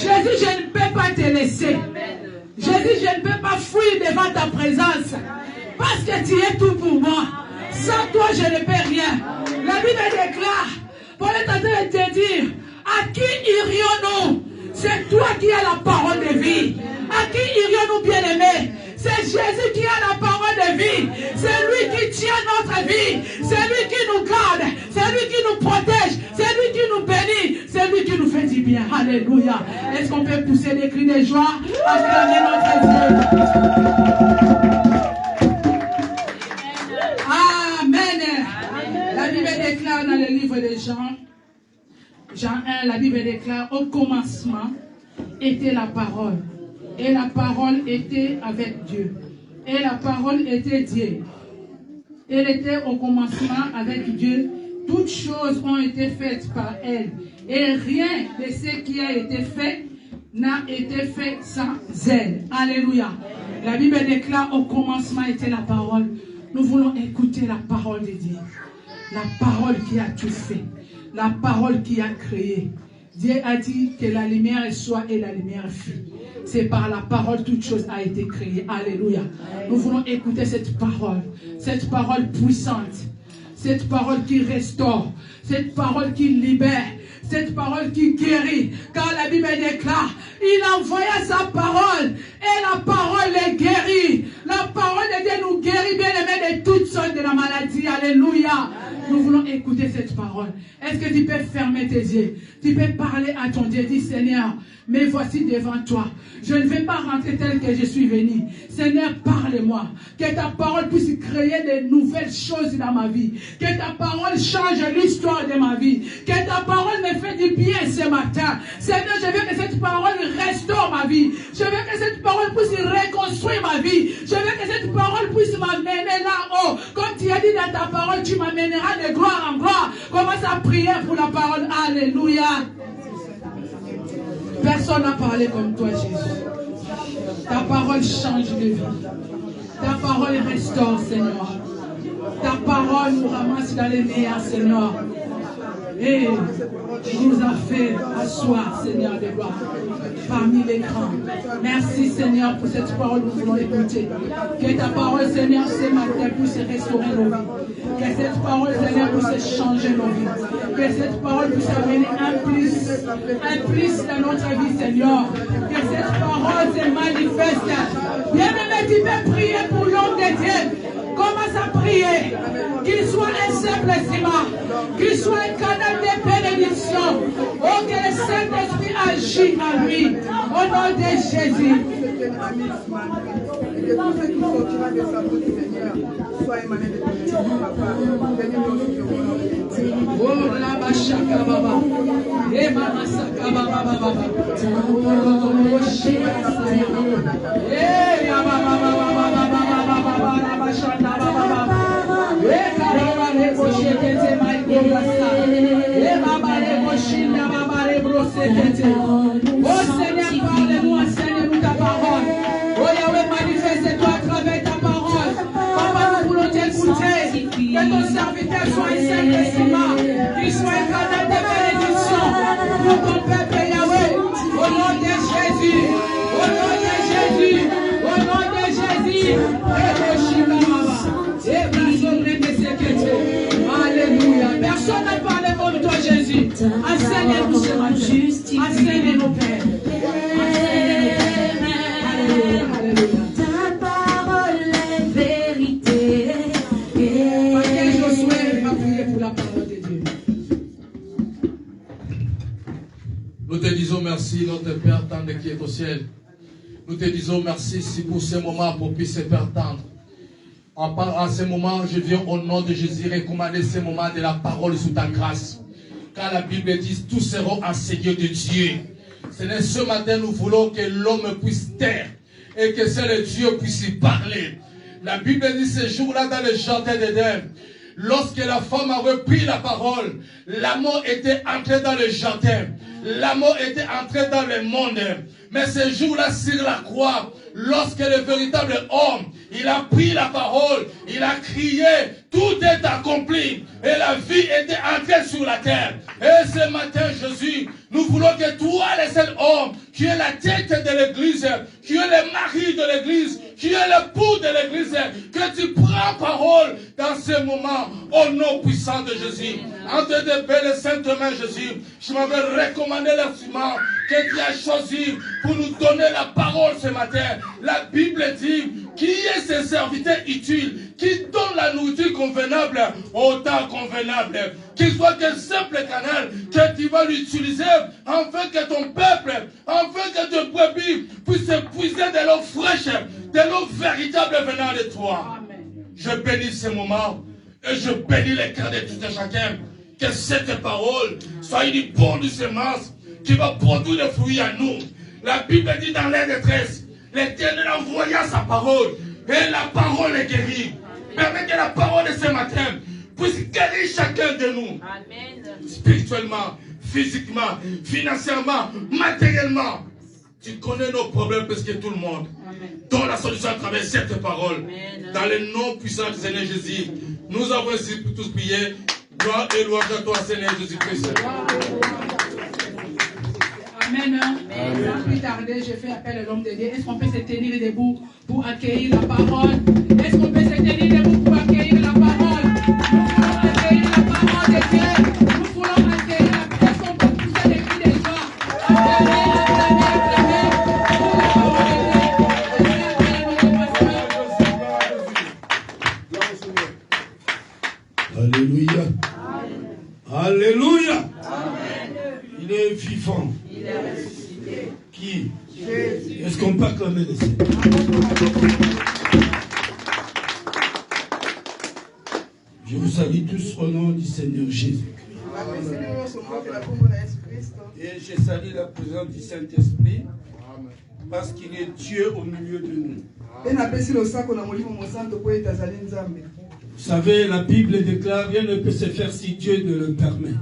Jésus, je ne peux pas te laisser. Jésus, je ne peux pas fuir devant ta présence. Parce Parce que tu es tout pour moi. Sans toi, je ne peux rien. La Bible déclare, Paul est en train de te dire, à qui irions-nous? C'est toi qui as la parole de vie. À qui irions-nous, bien-aimés? C'est Jésus qui a la parole de vie. C'est lui qui tient notre vie. C'est lui qui nous garde. C'est lui qui nous protège. C'est lui qui nous bénit. C'est lui qui nous fait du bien. Alléluia. Est-ce qu'on peut pousser des cris de joie? Acclamer notre Dieu. Amen. La Bible déclare dans le livre de Jean, Jean 1, la Bible déclare, au commencement était la parole. Et la parole était avec Dieu. Et la parole était Dieu. Elle était au commencement avec Dieu. Toutes choses ont été faites par elle. Et rien de ce qui a été fait n'a été fait sans elle. Alléluia. La Bible déclare au commencement était la parole. Nous voulons écouter la parole de Dieu. La parole qui a tout fait. La parole qui a créé. Dieu a dit que la lumière soit et la lumière fut. C'est par la parole toute chose a été créée. Alléluia. Nous voulons écouter cette parole puissante, cette parole qui restaure, cette parole qui libère, cette parole qui guérit. Car la Bible déclare, il envoya sa parole et la parole les guérit. La parole de Dieu nous guérit, bien aimé, de toutes sortes de la maladie. Alléluia. Nous voulons écouter cette parole. Est-ce que tu peux fermer tes yeux? Tu peux parler à ton Dieu. Dis, Seigneur, mais voici devant toi. Je ne vais pas rentrer tel que je suis venu. Seigneur, parle-moi. Que ta parole puisse créer de nouvelles choses dans ma vie. Que ta parole change l'histoire de ma vie. Que ta parole me fait du bien ce matin. Seigneur, je veux que cette parole restaure ma vie. Je veux que cette parole puisse reconstruire ma vie. Je veux que cette parole puisse m'amener là-haut. Comme tu as dit dans ta parole, tu m'amèneras de gloire en gloire. Commence à prier pour la parole. Alléluia. Personne n'a parlé comme toi, Jésus. Ta parole change de vie. Ta parole restaure, Seigneur. Ta parole nous ramasse dans les meilleurs, Seigneur. Et tu nous as fait asseoir, Seigneur de gloire, parmi les grands. Merci, Seigneur, pour cette parole que nous voulons écouter. Que ta parole, Seigneur, ce matin puisse restaurer nos vies. Que cette parole, Seigneur, puisse changer nos vies. Que cette parole puisse amener un plus dans notre vie, Seigneur. Que cette parole se manifeste. Bien-aimé, tu peux prier pour l'homme de Dieu. Commence à prier. Qu'il soit un simple ciment. Qu'il soit un canal de bénédiction. Oh, que le Saint-Esprit agisse en lui. Au nom de Jésus. Et que tout ce qui sortira de sa bouche, Seigneur, soit émané de ton Papa. Oh, la bachaka baba. Et mama saka baba baba. Oh, eh, baba baba baba baba la bachanda baba. Eh, karaba le boshete te mai grasa. Eh, baba le boshinda baba le brosete. Oh Seigneur, parle-nous, enseigne-nous ta parole. Oh Yahweh, manifeste-toi à travers ta parole. Papa, nous voulons t'écouter. Que ton serviteur soit un simple ciment. Qu'il soit un canal de bénédiction pour ton peuple, Yahweh. Au nom de Jésus. Au nom de Jésus. Au nom de Jésus. Alléluia. Personne n'a parlé comme toi, Jésus. Enseigne-nous ce matin. Enseigne-nous, Père. Ta parole est vérité. Pasteur Josué va prier pour la parole de Dieu. Nous te disons merci, notre Père tendre qui est au ciel. Nous te disons merci pour ce moment propice, Père tendre. À ce moment, je viens au nom de Jésus recommander ce moment de la parole sous ta grâce. Car la Bible dit, tous seront enseignés de Dieu. Ce matin, nous voulons que l'homme puisse taire et que seul Dieu puisse y parler. La Bible dit ce jour-là dans le jardin d'Éden, lorsque la femme a repris la parole, l'amour était entré dans le jardin. L'amour était entré dans le monde. Mais ce jour-là sur la croix, lorsque le véritable homme, il a pris la parole, il a crié, tout est accompli. Et la vie était entrée sur la terre. Et ce matin, Jésus, nous voulons que toi, le seul homme, qui est la tête de l'église, qui est le mari de l'église, qui est l'époux de l'église, que tu prennes ce moment, au nom puissant de Jésus. Entre tes belles et saintes mains, Jésus, je m'avais recommandé l'instrument que tu as choisi pour nous donner la parole ce matin. La Bible dit, qui est ce serviteur utile, qui donne la nourriture convenable au temps convenable, qu'il soit qu'un simple canal que tu vas l'utiliser afin que ton peuple, afin que ton brebis puisse puiser de l'eau fraîche, de l'eau véritable venant de toi. Amen. Je bénis ce moment et je bénis les cœurs de tout et chacun. Que cette parole soit une bonne semence qui va produire des fruits à nous. La Bible dit dans les détresses, l'Éternel envoya sa parole et la parole est guérie. Permets que la parole de ce matin puisse guérir chacun de nous. Amen. Spirituellement, physiquement, financièrement, matériellement. Tu connais nos problèmes parce que tout le monde. Donne la solution à travers cette parole. Amen. Dans le nom puissant du Seigneur Jésus, nous avons ici pour tous prier. Gloire et louange à toi, Seigneur Jésus-Christ. Amen. Sans plus tarder, je fais appel à l'homme de Dieu. Est-ce qu'on peut se tenir debout pour accueillir la parole? Est-ce qu'on peut se tenir debout pour accueillir la parole? Nous voulons accueillir la parole de Dieu. Nous voulons accueillir la parole. Est-ce qu'on peut pousser des cris de joie? Acclamez, acclamez, acclamez pour la parole de Dieu. Alléluia. Alléluia. Amen. Il est vivant. Il est ressuscité. Qui? Jésus. Est-ce qu'on peut acclamer le Seigneur? Je vous salue tous au nom du Seigneur Jésus-Christ. Et je salue la présence du Saint-Esprit parce qu'il est Dieu au milieu de nous. Vous savez, la Bible déclare, rien ne peut se faire si Dieu ne le permet.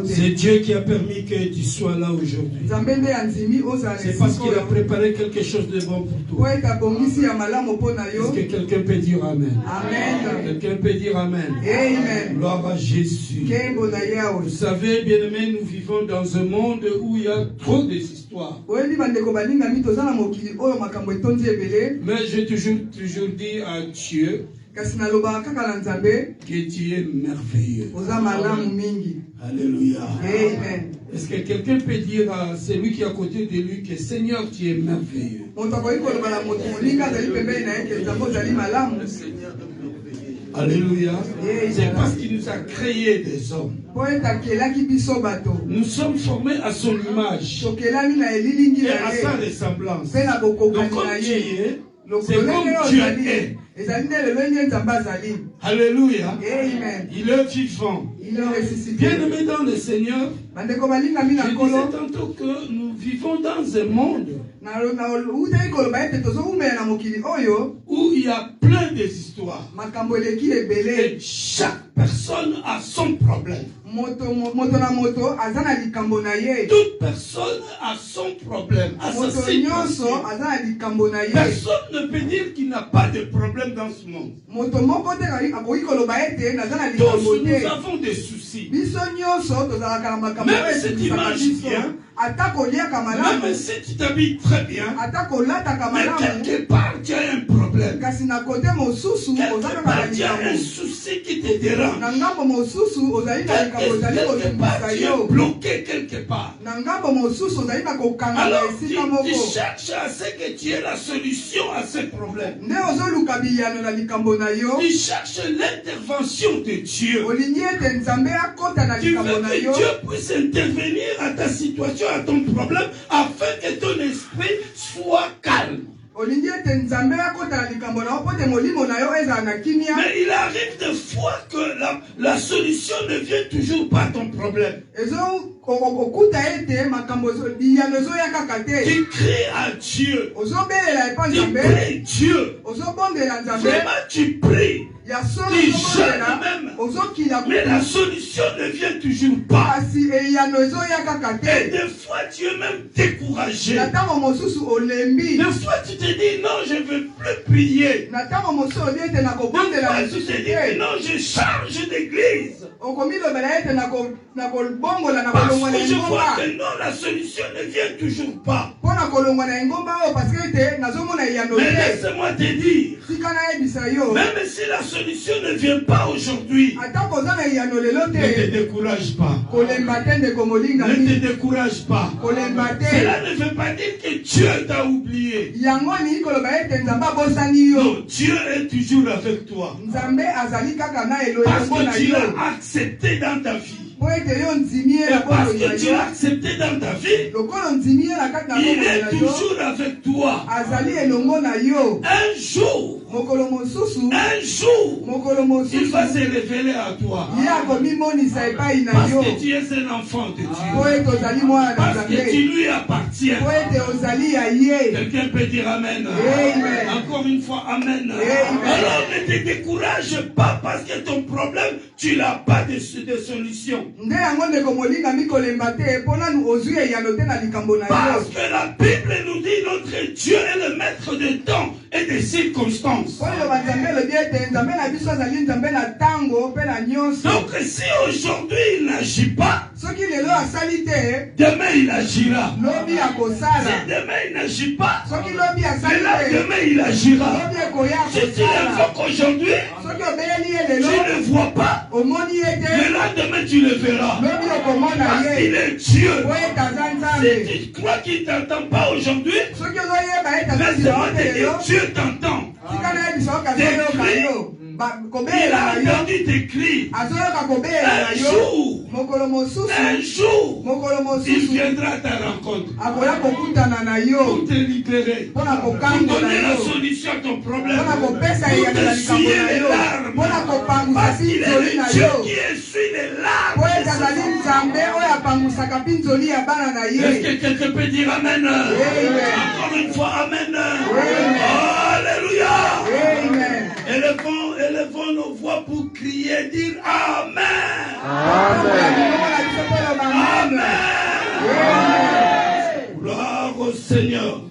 C'est Dieu qui a permis que tu sois là aujourd'hui. C'est parce qu'il a préparé quelque chose de bon pour toi. Est-ce que quelqu'un peut dire Amen? Amen. Quelqu'un peut dire Amen. Amen. Gloire à Jésus. Vous savez, bien-aimés, nous vivons dans un monde où il y a trop d'histoires. Mais j'ai toujours dit à Dieu que tu es merveilleux. Alléluia. Amen. Est-ce que quelqu'un peut dire à celui qui est à côté de lui que Seigneur, tu es merveilleux? Alléluia. C'est parce qu'il nous a créé des hommes. Nous sommes formés à son image et à sa ressemblance. Donc comme tu es, c'est comme Dieu est. Alléluia. Amen. Il est vivant. Bien-aimé dans le Seigneur, je disais tantôt que nous vivons dans un monde où il y a plein d'histoires. Et chaque personne a son problème. Toute personne a son problème, a sa situation. Personne ne peut dire qu'il n'a pas de problème dans ce monde. Tous nous avons des soucis. Même si tu manges bien, même si tu t'habilles très bien, mais quelque part tu as un problème. Quelque part tu as un souci qui te dérange. Quelque part tu es bloqué quelque part. Alors tu cherches à ce que tu aies la solution à ce problème. Tu cherches l'intervention de Dieu. Tu veux que Dieu puisse intervenir à ta situation, à ton problème, afin que ton esprit soit calme. Mais il arrive des fois que la solution ne vient toujours pas à ton problème. Tu cries à Dieu. Tu pries Dieu. Vraiment tu pries. Tu jeûnes même. Mais la solution ne vient toujours pas. Et des fois, tu es même découragé. Des fois, tu te dis, non, je ne veux plus prier. Des fois, tu te dis, non, je change d'église. Parce que je vois que non, la solution ne vient toujours pas. Mais laisse-moi te dire, même si la solution ne vient pas aujourd'hui, ne te décourage pas. Ne te décourage pas. Cela ne veut pas dire que Dieu t'a oublié. Non, Dieu est toujours avec toi. Parce que tu l'as accepté dans ta vie. Et parce que tu l'as accepté dans ta vie, il est toujours avec toi. Un jour, il va se révéler à toi. Parce que tu es un enfant de Dieu. Parce que tu lui appartiens. Quelqu'un peut dire Amen. Encore une fois, Amen. Alors ne te décourage pas parce que ton problème, tu n'as pas de solution. Parce que la Bible nous dit notre Dieu est le maître des temps et des circonstances. Donc si aujourd'hui il n'agit pas, demain il agira. Si demain il n'agit pas, demain il agira. Si tu l'invoques aujourd'hui, tu ne vois pas, le lendemain tu le verras. Parce qu'il est Dieu. Si tu crois qu'il ne t'entend pas aujourd'hui, laisse-moi te dire, Dieu t'entend. Il a entendu tes cris. Un jour, il viendra à ta rencontre pour te libérer, pour donner la solution à ton problème, pour essuyer les larmes, parce qu'il est le Dieu qui essuie les larmes. Est-ce que quelqu'un peut dire Amen? Encore une fois, Amen. Alléluia. Élevons nos voix pour crier, dire Amen. Amen. Gloire au Seigneur.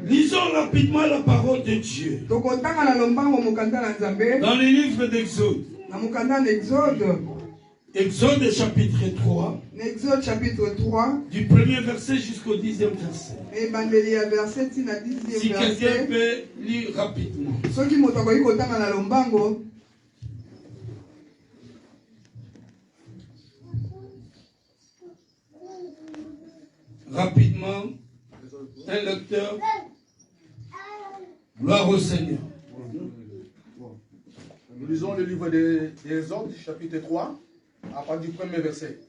Lisons rapidement la parole de Dieu. Dans le livre d'Exode. Exode chapitre 3. Exode chapitre 3. Du premier verset jusqu'au 10e verset. Si quelqu'un peut lire rapidement. Rapidement, un lecteur. Gloire au Seigneur. Nous lisons le livre des Exode, chapitre 3, à partir du premier verset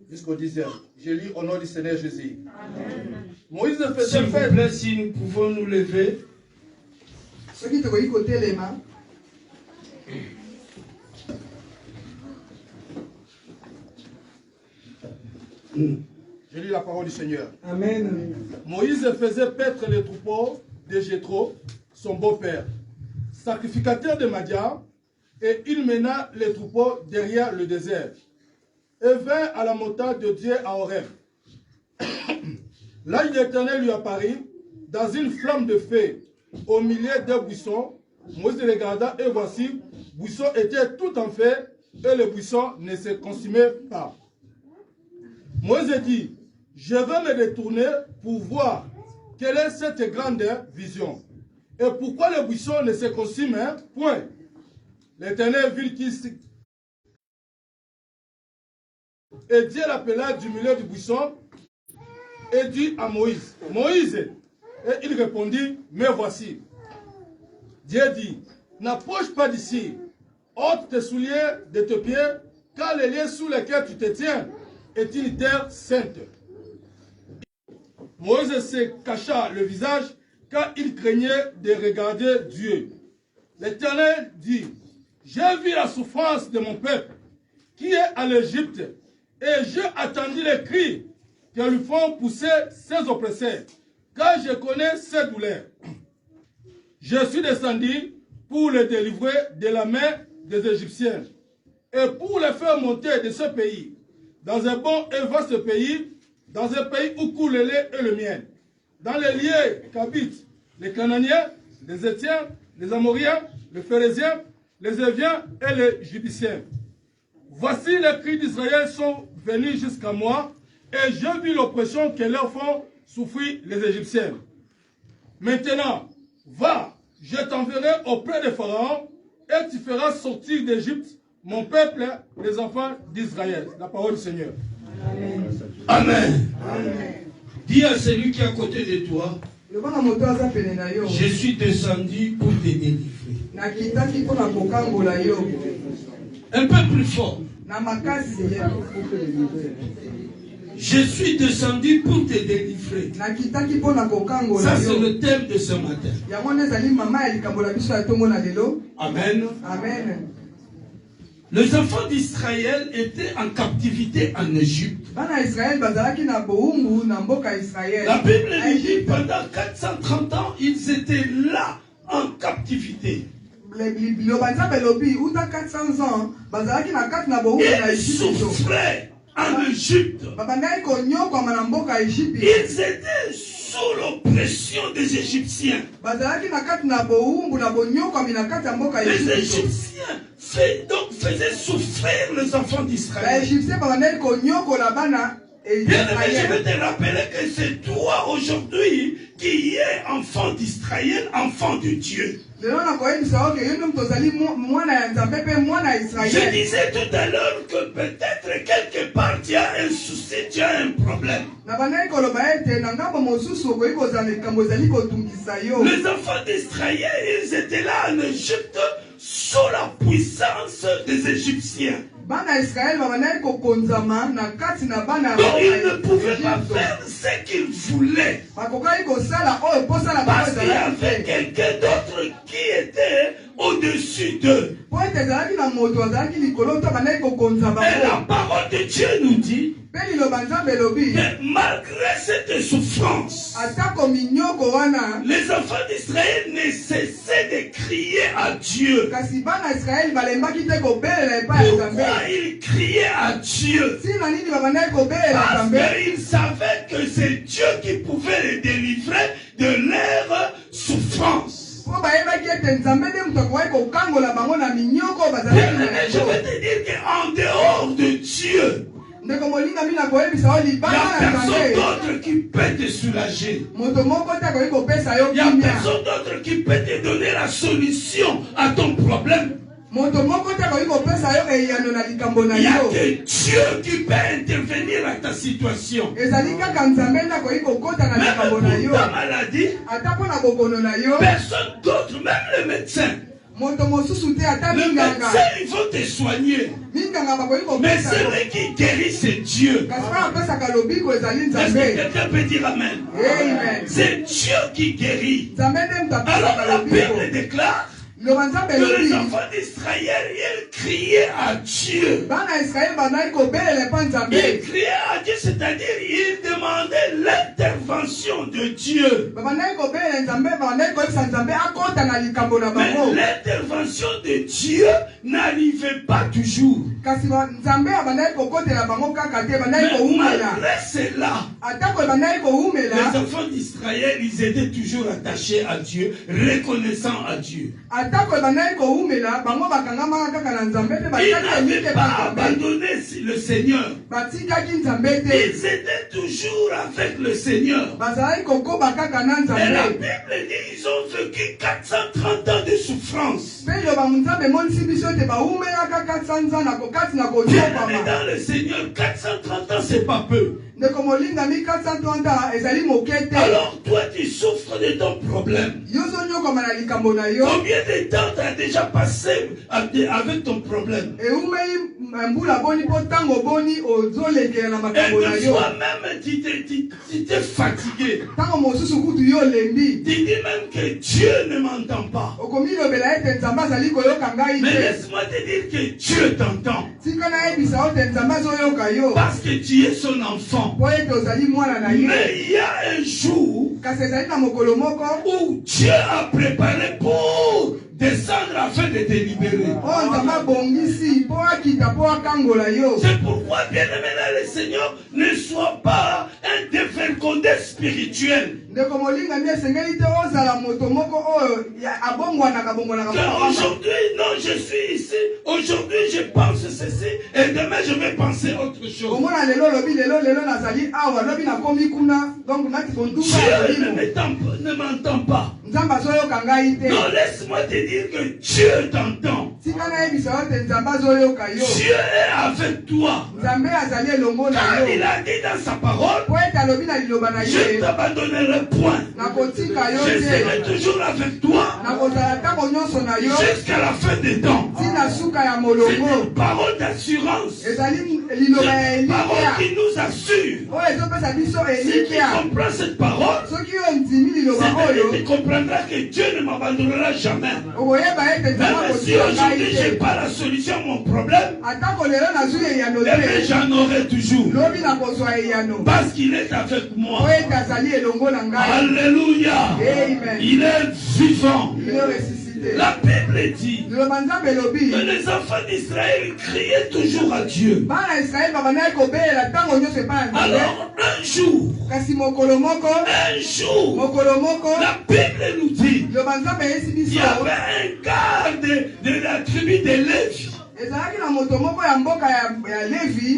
jusqu'au 10e. Je lis au nom du Seigneur Jésus. Amen. Moïse faisait s'il vous plaît, si nous pouvons nous lever. Ceux qui te voient côté les mains. Je lis la parole du Seigneur. Amen. Moïse faisait paître les troupeaux de Jéthro, son beau-père, sacrificateur de Madian, et il mena les troupeaux derrière le désert, et vint à la montagne de Dieu à Horeb. L'ange de l'Éternel lui apparut dans une flamme de feu au milieu des buissons. Moïse regarda, et voici, le buisson était tout en feu, et le buisson ne se consumait pas. Moïse dit, je vais me détourner pour voir quelle est cette grande vision. Et pourquoi le buisson ne se consume point. L'Éternel vit qu'il et Dieu l'appela du milieu du buisson et dit à Moïse, Moïse, et il répondit, me voici. Dieu dit, n'approche pas d'ici, ôte tes souliers de tes pieds, car les lieux sous lesquels tu te tiens est une terre sainte. Moïse se cacha le visage car il craignait de regarder Dieu. L'Éternel dit, j'ai vu la souffrance de mon peuple qui est à l'Égypte et j'ai attendu les cris que lui font pousser ses oppresseurs car je connais ses douleurs. Je suis descendu pour les délivrer de la main des Égyptiens et pour les faire monter de ce pays dans un bon et vaste pays, dans un pays où coule le lait et le miel, dans les lieux qu'habitent les Cananéens, les Étiens, les Amoriens, les Phérésiens, les Éviens et les Jébusséens. Voici les cris d'Israël sont venus jusqu'à moi, et j'ai vu l'oppression que leur font souffrir les Égyptiens. Maintenant, va, je t'enverrai auprès de Pharaon, et tu feras sortir d'Égypte mon peuple, les enfants d'Israël. La parole du Seigneur. Amen. Amen. Amen. Dis à celui qui est à côté de toi, je suis descendu pour te délivrer. Un peu plus fort. Je suis descendu pour te délivrer. Ça, c'est le thème de ce matin. Amen. Amen. Les enfants d'Israël étaient en captivité en Égypte. La Bible dit pendant 430 ans, ils étaient là en captivité. Ils souffraient en Égypte. Ils étaient sous l'oppression des Égyptiens. Les Égyptiens faisaient souffrir les enfants d'Israël. Bien aimé, je vais te rappeler que c'est toi aujourd'hui qui es enfant d'Israël, enfant de Dieu. Je disais tout à l'heure que peut-être quelque part tu as un souci, tu as un problème. Les enfants d'Israël, ils étaient là en Égypte sous la puissance des Égyptiens. Donc ils ne pouvaient pas faire ce qu'ils voulaient. Parce qu'il y avait quelqu'un d'autre qui était au-dessus d'eux. Et la parole de Dieu nous dit que malgré cette souffrance, les enfants d'Israël ne cessaient de crier à Dieu. Pourquoi ils criaient à Dieu? Parce qu'ils savaient que c'est Dieu qui pouvait les délivrer de leur souffrance. Je vais te dire qu'en dehors de Dieu, il n'y a personne d'autre qui peut te soulager. Il n'y a personne d'autre qui peut te donner la solution à ton problème. Il n'y a que Dieu qui peut intervenir à ta situation. Même pour ta maladie, personne d'autre, même le médecin. Le médecin, il faut te soigner. Mais celui qui guérit, c'est Dieu. Est-ce que quelqu'un peut dire Amen? C'est Dieu qui guérit. Alors la Bible déclare que les enfants d'Israël, ils criaient à Dieu. Ils criaient à Dieu, c'est-à-dire ils demandaient l'intervention de Dieu. Mais l'intervention de Dieu n'arrivait pas toujours. Mais malgré cela, les enfants d'Israël, ils étaient toujours attachés à Dieu, reconnaissants à Dieu. Ils n'avaient pas abandonné le Seigneur. Ils étaient toujours avec le Seigneur. Et la Bible dit qu'ils ont vécu 430 ans de souffrance. Mais dans le Seigneur, 430 ans, c'est pas peu. Alors toi tu souffres de ton problème. Combien de temps tu as déjà passé avec ton problème? Et des fois même tu t'es fatigué. Tu dis même que Dieu ne m'entend pas. Mais laisse-moi te dire que Dieu t'entend. Parce que tu es son enfant. Mais il y a un jour où Dieu a préparé pour descendre afin de te libérer. C'est pourquoi, bien aimé dans le Seigneur, ne sois pas un dévergondé spirituel. Aujourd'hui, non, je suis ici. Aujourd'hui, je pense ceci. Et demain, je vais penser autre chose. Dieu ne m'entend pas. Non, laisse-moi te dire que Dieu t'entend. Dieu est avec toi. Car il a dit dans sa parole, je ne t'abandonnerai point. Je serai toujours avec toi jusqu'à la fin des temps. C'est une parole d'assurance. C'est une parole qui nous assure. Si tu comprends cette parole, tu comprendras que Dieu ne m'abandonnera jamais. Même si aujourd'hui je n'ai pas la solution à mon problème, mais j'en aurai toujours. Parce qu'il est avec moi. Alléluia. Il est vivant. La Bible dit que les enfants d'Israël criaient toujours à Dieu. Alors un jour, la Bible nous dit qu'il y avait un garde de la tribu de Lévi.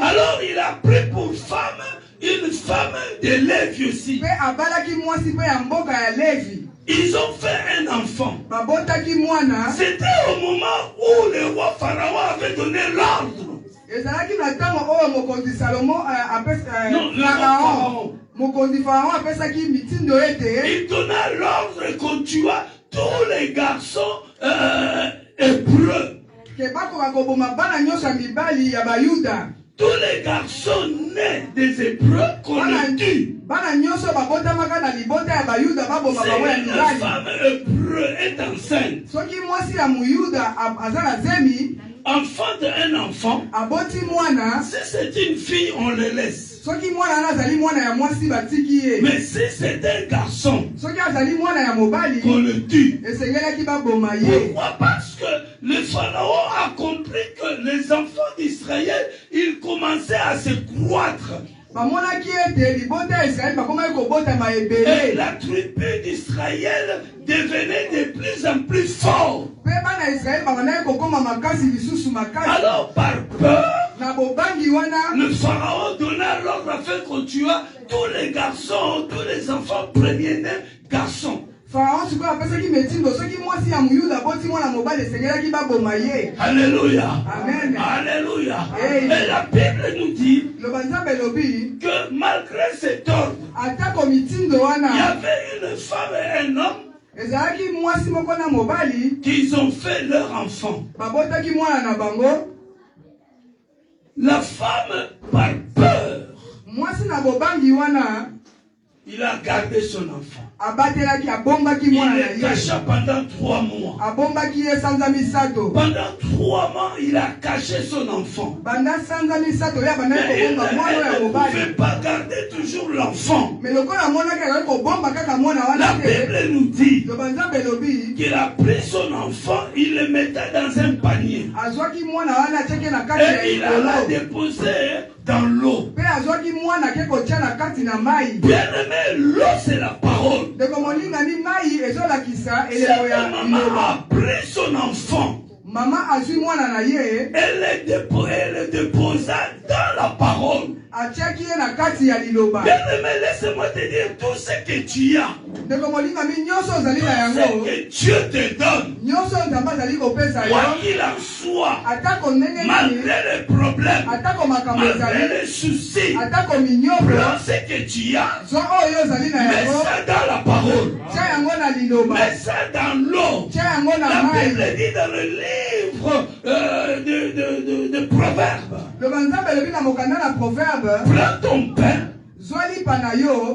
Alors il a pris pour femme une femme de Lévi aussi. Ils ont fait un enfant. C'était au moment où le roi Pharaon avait donné l'ordre. Il donna l'ordre qu'on tua tous les garçons hébreux. Tous les garçons nés des Hébreux qu'on les tue. Si une femme hébreu est enceinte, enfante un enfant, si c'est une fille, on le laisse. Mais si c'est un garçon, qu'on le tue. Pourquoi? Parce que le Pharaon a compris que les enfants d'Israël, ils commençaient à se croître. Et la tribu d'Israël devenait de plus en plus fort. Alors par peur, le Pharaon donna l'ordre afin qu'on tuât tous les garçons, tous les enfants premiers-nés garçons. Alléluia. Amen. Alléluia. Et la Bible nous dit que malgré cet ordre, il y avait une femme et un homme qui ont fait leur enfant. La femme, par peur, il a gardé son enfant. Il le cacha pendant 3 mois. Pendant 3 mois, il a caché son enfant. Mais il ne pouvait pas garder toujours l'enfant. La Bible nous dit qu'il a pris son enfant, il le mettait dans un panier. Et il l'a déposé dans l'eau. Bien aimé, l'eau c'est la parole. Cette maman a pris son enfant. Elle le déposa dans la parole. Bien aimé, laisse-moi te dire tout ce que tu as. Tout ce que Dieu te donne. Quoi qu'il en soit, malgré les problèmes, malgré les soucis, prends ce que tu as, mets ça dans la parole, mets ça dans l'eau. La Bible dit dans le livre de Proverbes, prends ton pain,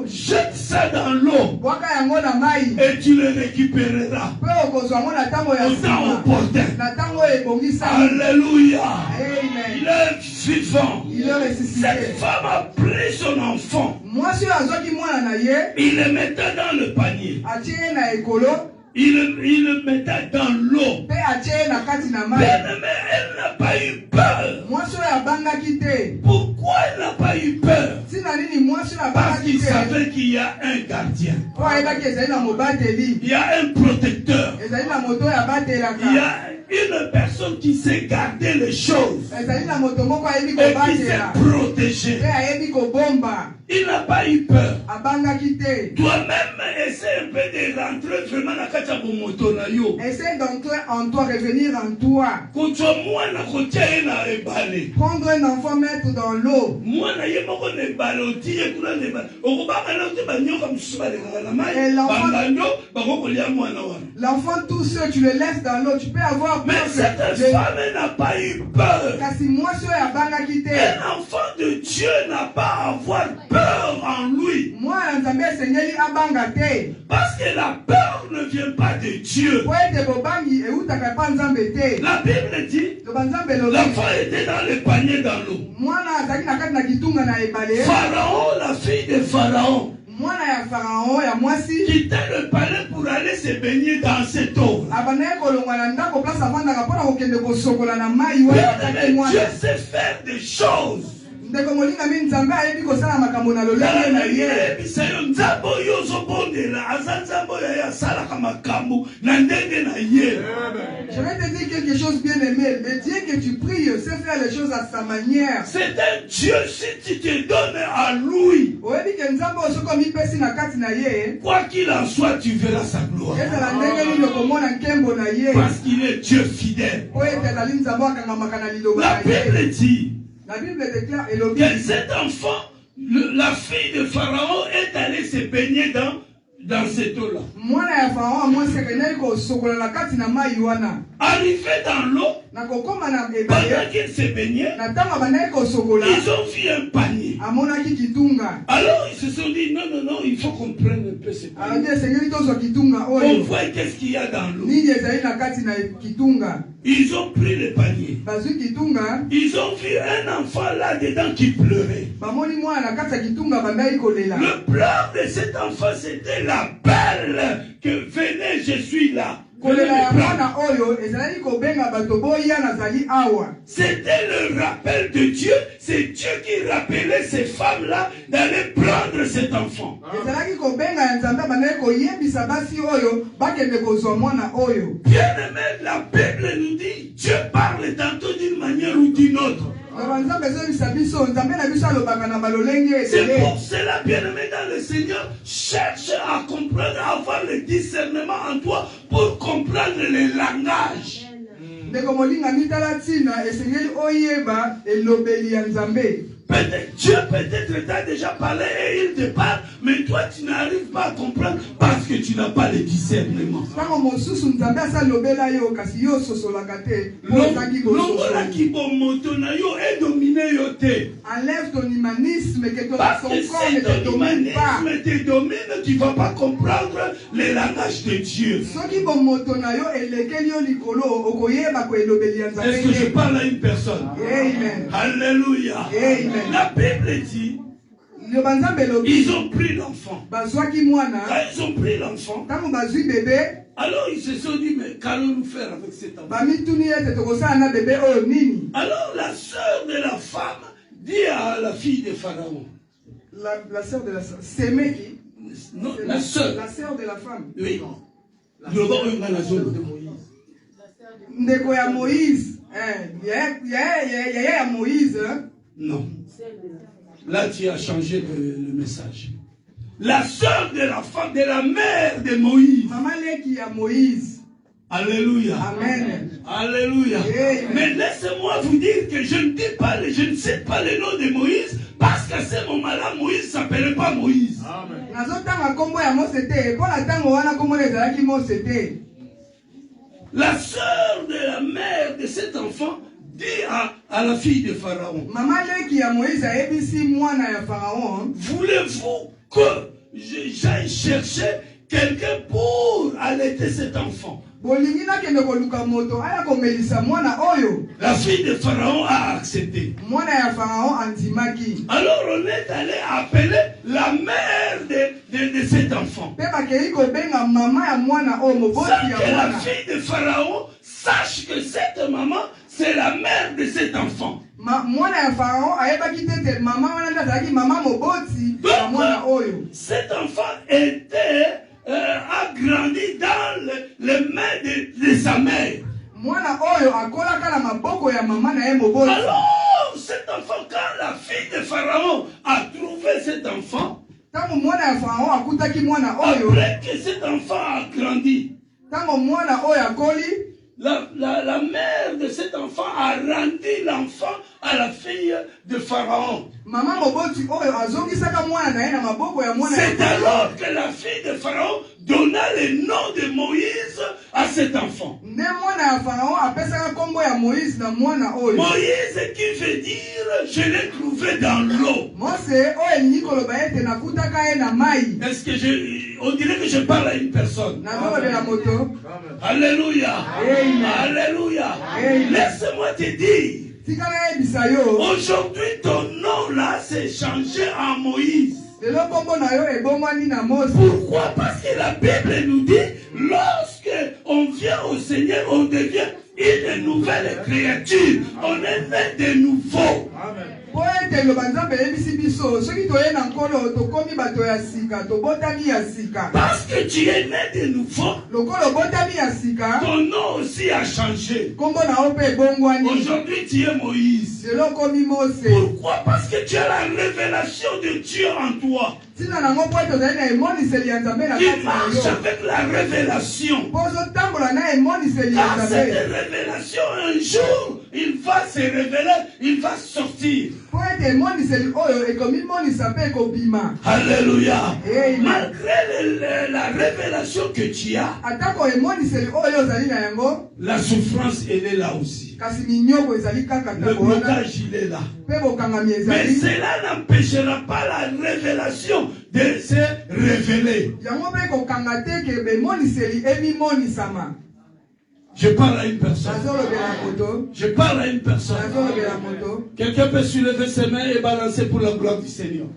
jette ça dans l'eau et tu le récupéreras au temps opportun. Alléluia. Il est vivant. Cette femme a pris son enfant, il le mettait dans le panier. il le mettait dans l'eau. Elle n'a pas eu peur. Pourquoi elle n'a pas eu peur? Parce qu'il savait qu'il y a un gardien. Il y a un protecteur. Il y a une personne qui sait garder les choses et qui sait protéger. Il n'a pas eu peur. Toi-même, essaie un peu de rentrer vraiment dans la moto. Essaie d'entrer en toi, revenir en toi. Prendre un enfant, mettre dans l'eau. L'enfant tout seul, tu le laisses dans l'eau, tu peux avoir peur. Mais cette femme n'a pas eu peur. Un enfant de Dieu n'a pas à avoir peur en lui. Parce que la peur ne vient pas de Dieu. La Bible dit, l'enfant était dans le panier dans l'eau. Pharaon, la fille de Pharaon, quittait le palais pour aller se baigner dans cette eau. Dieu sait faire des choses. Je vais te dire quelque chose bien aimé. Le Dieu que tu pries sait faire les choses à sa manière. C'est un Dieu, si tu te donnes à lui, quoi qu'il en soit, tu verras sa gloire. Parce qu'il est Dieu fidèle. La Bible déclare que cet enfant, la fille de Pharaon, est allée se baigner dans cette eau-là. Arrivé dans l'eau, pendant qu'il se baignait, ils ont vu un panier. Alors ils se sont dit, non, il faut qu'on prenne un peu ce panier. On voit qu'est-ce qu'il y a dans l'eau. Ils ont pris le panier. Ils ont vu un enfant là-dedans qui pleurait. Le pleur de cet enfant, c'était l'appel que venez, je suis là. C'était le rappel de Dieu. C'est Dieu qui rappelait ces femmes-là d'aller prendre cet enfant. Bien aimé, la Bible nous dit, Dieu parle tantôt d'une manière ou d'une autre. C'est pour cela, bien aimé dans le Seigneur, cherche à comprendre, à avoir le discernement en toi pour comprendre les langages. Peut-être Dieu peut-être t'a déjà parlé et il te parle, mais toi tu n'arrives pas à comprendre parce que tu n'as pas le discernement. Enlève ton humanisme que ton parce que si ton humanisme te domine, tu ne vas pas comprendre les langages de Dieu. Est-ce que je parle à une personne? Amen. Alléluia. Amen. La Bible dit, ils ont pris l'enfant. Quand ils ont pris l'enfant, alors ils se sont dit, mais qu'allons-nous faire avec cet enfant? Alors la sœur de la femme dit à la fille de Pharaon. La sœur de la femme. C'est qui? Non, la sœur. La sœur de la femme. Oui. La sœur de Moïse. Ndeko ya Moïse. Yaya Moïse. Non. Là, tu as changé le message. La sœur de la femme, de la mère de Moïse. Maman qui a Moïse. Alléluia. Amen. Alléluia. Amen. Mais laissez-moi vous dire que je ne sais pas le nom de Moïse, parce qu'à ce moment-là, Moïse ne s'appelait pas Moïse. Amen. La sœur de la mère de cet enfant dit à la fille de Pharaon, voulez-vous que j'aille chercher quelqu'un pour allaiter cet enfant? La fille de Pharaon a accepté. Alors on est allé appeler la mère de cet enfant. Sans que la fille de Pharaon sache que cette maman, c'est la mère de cet enfant. Cet enfant a grandi dans les mains de sa mère. Alors, cet enfant, quand la fille de Pharaon a trouvé cet enfant, après que cet enfant a grandi, la mère de cet enfant a rendu l'enfant à la fille de Pharaon. C'est alors que la fille de Pharaon donna le nom de Moïse à cet enfant. Moïse qui veut dire je l'ai trouvé dans l'eau. Est-ce que on dirait que je parle à une personne? Alléluia. Alléluia. Laisse-moi te dire. Aujourd'hui, ton nom là s'est changé en Moïse. Pourquoi? Parce que la Bible nous dit, lorsque on vient au Seigneur, on devient une nouvelle créature. On est né de nouveau. Amen. Parce que tu es né de nouveau, ton nom aussi a changé. Aujourd'hui tu es Moïse. Pourquoi? Parce que tu as la révélation de Dieu en toi. Il marche avec la révélation. Car cette révélation, un jour, il va se révéler, il va sortir. Alléluia. Malgré la révélation que tu as, la souffrance, elle est là aussi. Le blocage, il est là. Mais cela n'empêchera pas la révélation de se révéler. Je parle à une personne. Je parle à une personne. Quelqu'un peut soulever ses mains et balancer pour la gloire du Seigneur.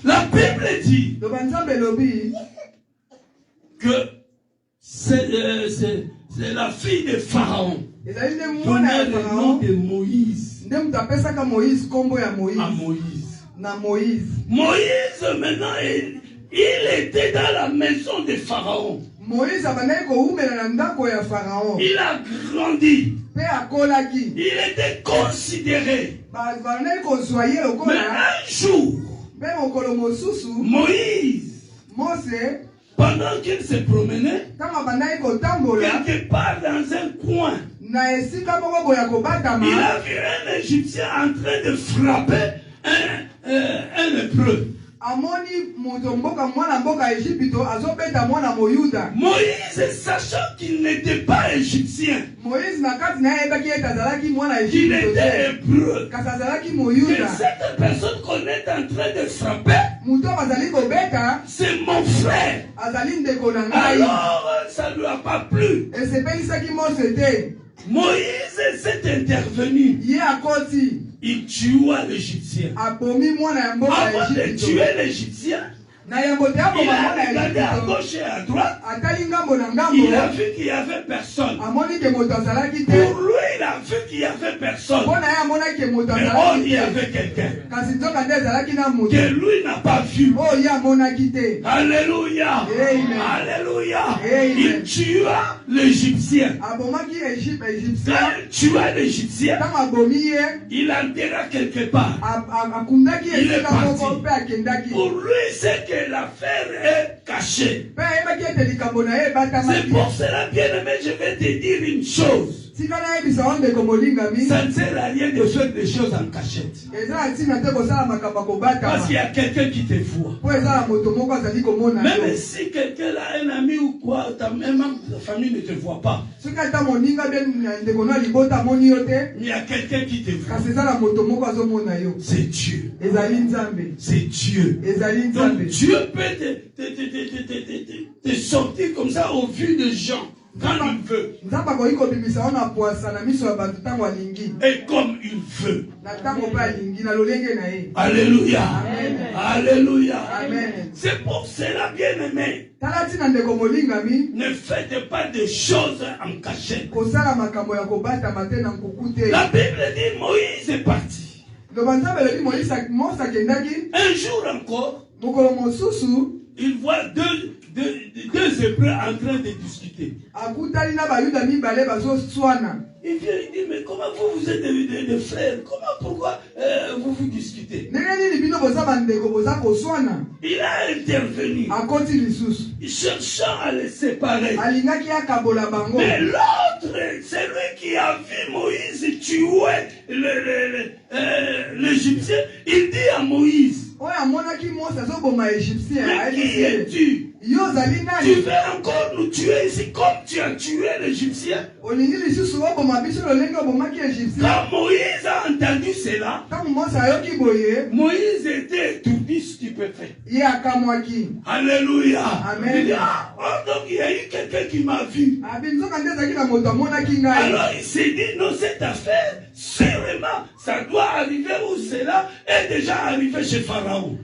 La Bible dit que c'est la fille de Pharaon. Donnait le nom de Moïse. À Moïse. Moïse, maintenant, il était dans la maison de Pharaon. Il a grandi. Il était considéré. Mais un jour, Moïse, pendant qu'il se promenait, quelque part dans un coin, il a vu un Égyptien en train de frapper un lépreux. Moïse, sachant qu'il n'était pas égyptien, qu'il était hébreu, que cette personne qu'on est en train de frapper, c'est mon frère. Alors, ça ne lui a pas plu. Moïse s'est intervenu. Il tua l'Égyptien. Avant de tuer l'Égyptien, il a regardé à gauche et à droite. Il a vu qu'il n'y avait personne. Pour lui, il a vu qu'il n'y avait personne. Mais oh, il y avait quelqu'un que lui n'a pas vu. Alléluia. Alléluia. Il tua l'Égyptien. Quand il tua l'Égyptien, il enterra quelque part. Il est parti. Pour lui, c'est que l'affaire est cachée. C'est pour cela, bien-aimé, je vais te dire une chose. Ça ne sert à rien de faire des choses en cachette. Parce qu'il y a quelqu'un qui te voit. Même si quelqu'un a un ami ou quoi, même ta famille ne te voit pas. Il y a quelqu'un qui te voit. C'est Dieu. C'est Dieu. Donc Dieu peut te sortir comme ça au vu de gens. Quand il veut. Et comme il veut. Alléluia. Amen. Alléluia. Amen. C'est pour cela, bien aimé. Ne faites pas des choses en cachette. La Bible dit Moïse est parti. Un jour encore, il voit deux Hébreux en train de discuter. Il vient, il dit, mais comment vous êtes des frères? Pourquoi vous discutez? Il a intervenu, cherchant à les séparer. Mais l'autre, celui qui a vu Moïse tuer l'Égyptien, il dit à Moïse, mais qui es-tu? Tu veux encore nous tuer ici comme tu as tué l'Égyptien? Quand Moïse a entendu cela, Moïse était étourdi, stupéfait. Alléluia. Amen. Il dit, donc il y a eu quelqu'un qui m'a vu. Alors il s'est dit, non, cette affaire, sûrement, ça doit arriver où cela est déjà arrivé chez Pharaon.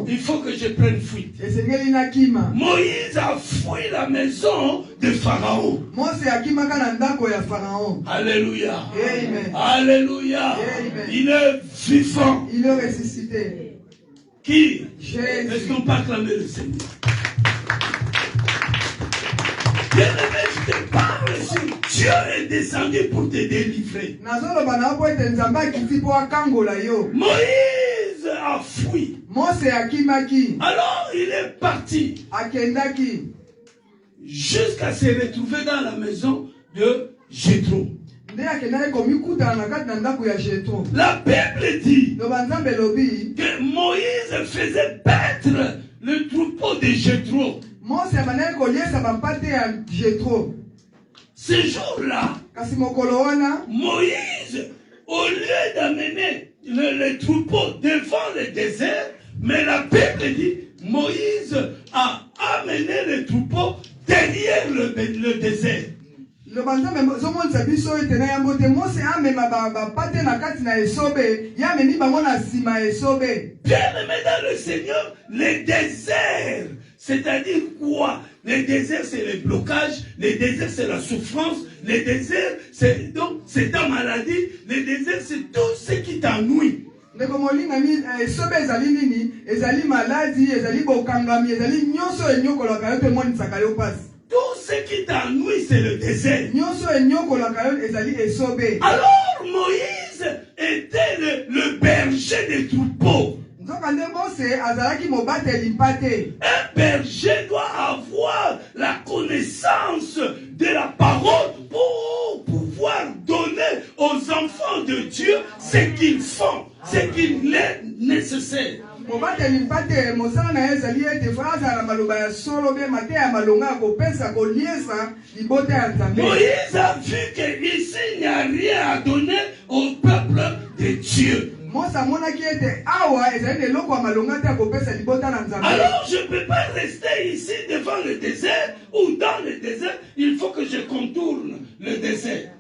Il faut que je prenne fuite. Moïse a fui la maison de Pharaon. Alléluia. Amen. Alléluia. Amen. Il est vivant. Il est ressuscité. Qui? Jésus. Est-ce qu'on peut acclamer le Seigneur? Bien-aimé, je te parle ici. Dieu est descendu pour te délivrer. Moïse a fui. Alors il est parti jusqu'à se retrouver dans la maison de Jéthro. La Bible dit que Moïse faisait paître le troupeau de Jéthro. Ce jour-là, Moïse, au lieu d'amener le troupeau devant le désert, mais la Bible dit Moïse a amené le troupeau derrière le désert. Bien-aimé dans le Seigneur, le désert, c'est-à-dire quoi? Le désert, c'est le blocage, le désert, c'est la souffrance, le désert, c'est ta maladie, le désert, c'est tout ce qui t'ennuie. Tout ce qui t'ennuie, c'est le désert. Alors Moïse était le berger des troupeaux. Un berger doit avoir la connaissance de la parole pour pouvoir donner aux enfants de Dieu ce qu'ils font, ce qu'il est nécessaire. Moïse a vu qu'ici il n'y a rien à donner au peuple de Dieu. Alors je ne peux pas rester ici devant le désert ou dans le désert, il faut que je contourne le désert.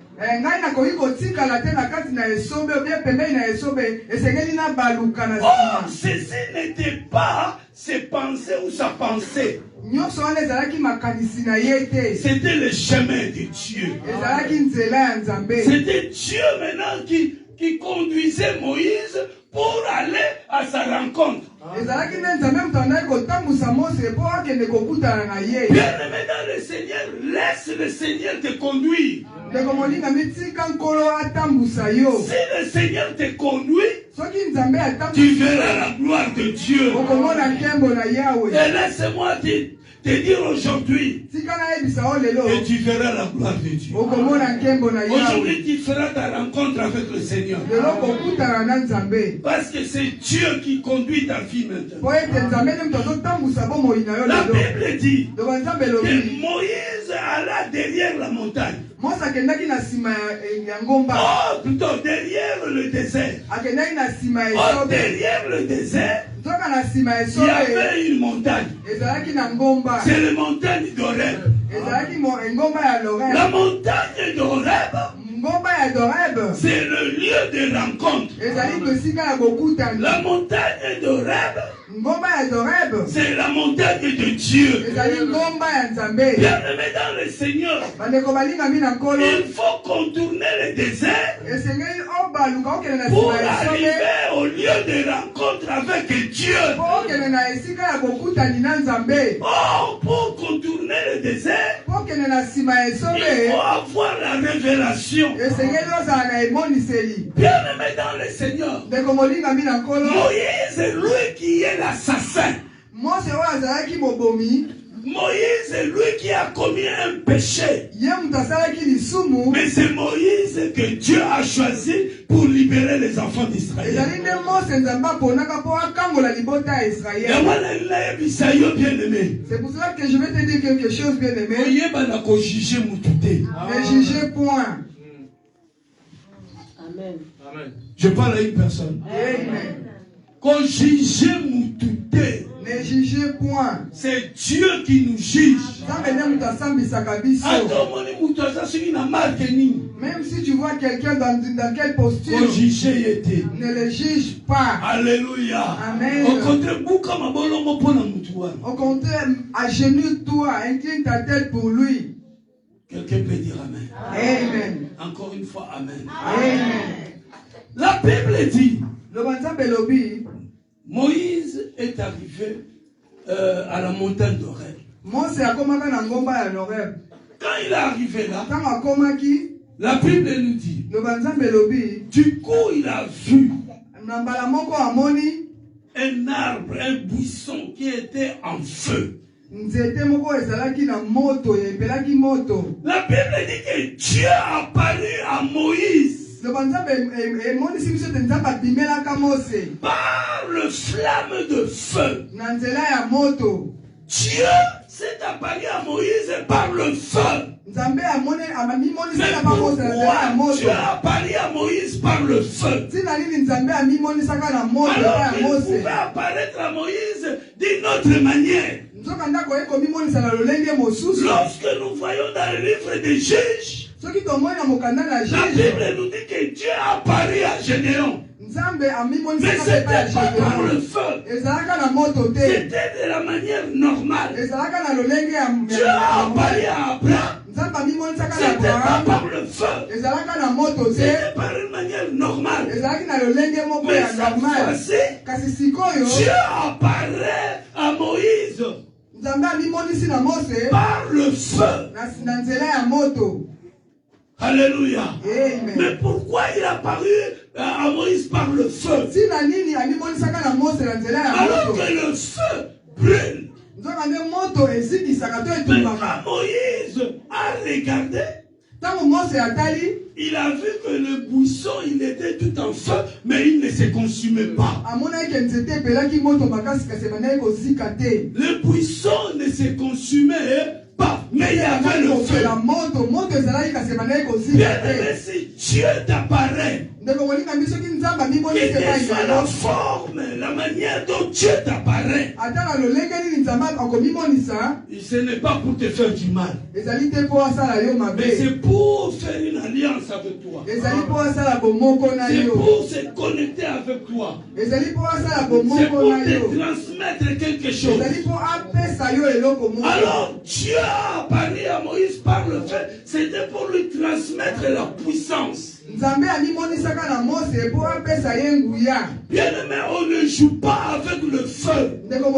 Oh, ceci n'était pas ses pensées ou sa pensée. C'était le chemin de Dieu. C'était Dieu maintenant qui conduisait Moïse pour aller à sa rencontre. Bien-aimé dans le Seigneur, laisse le Seigneur te conduire. Si le Seigneur te conduit, tu verras la gloire de Dieu. Et laisse-moi te dire aujourd'hui que tu verras la gloire de Dieu. Aujourd'hui, tu feras ta rencontre avec le Seigneur. Parce que c'est Dieu qui conduit ta vie maintenant. La Bible dit que Moïse alla derrière la montagne. Oh, plutôt derrière le désert. Oh, derrière le désert, il y avait une montagne. C'est la montagne d'Horeb. La montagne d'Horeb, c'est le lieu de rencontre. La montagne d'Horeb, c'est la montagne de Dieu. Bien-aimé dans le Seigneur, il faut contourner le désert pour arriver au lieu de rencontre avec Dieu. Oh, pour contourner le désert, il faut avoir la révélation. Bien-aimé dans le Seigneur, Moïse est lui qui est l'assassin. Moïse est lui qui a commis un péché. Mais c'est Moïse que Dieu a choisi pour libérer les enfants d'Israël. C'est pour cela que je vais te dire quelque chose, bien-aimé. Ne jugez point. Amen. Je parle à une personne. Amen. Ne jugez point. C'est Dieu qui nous juge. Même si tu vois quelqu'un dans quelle posture, ne le juge pas. Alléluia. Amen. Au contraire, agenouille-toi, incline ta tête pour lui. Quelqu'un peut dire Amen. Amen. Encore une fois, Amen. Amen. La Bible dit, Moïse est arrivé à la montagne d'Horeb. Quand il est arrivé là, la Bible nous dit, du coup il a vu un arbre, un buisson qui était en feu. La Bible dit que Dieu a apparu à Moïse par le flamme de feu. Dieu s'est apparu à Moïse par le feu. Mais pourquoi Dieu a apparu à Moïse par le feu? Alors il pouvait apparaître à Moïse d'une autre manière. Lorsque nous voyons dans le livre des Juges, la Bible nous dit que Dieu a apparu à Gédéon. Mais c'était pas par le feu. C'était de la manière normale. Dieu a apparu à Abraham. C'était pas par le feu. C'était par une manière normale. Mais cette fois-ci, Dieu apparaît à Moïse par le feu. Alléluia. Amen. Mais pourquoi il a apparu à Moïse par le feu? Alors que le feu brûle. Maintenant Moïse a regardé. Il a vu que le buisson, il était tout en feu, mais il ne se consumait pas. Le buisson ne se consumait pas, mais il y avait le feu. Bien aimé, si Dieu t'apparaît, quelle que soit la forme, la manière dont Dieu t'apparaît, ce n'est pas pour te faire du mal, mais c'est pour faire une alliance avec toi. C'est pour se connecter avec toi. C'est pour te transmettre quelque chose. Alors Dieu a apparu à Moïse par le feu, c'était pour lui transmettre la puissance. Bien-aimé, on ne joue pas avec le feu. Alors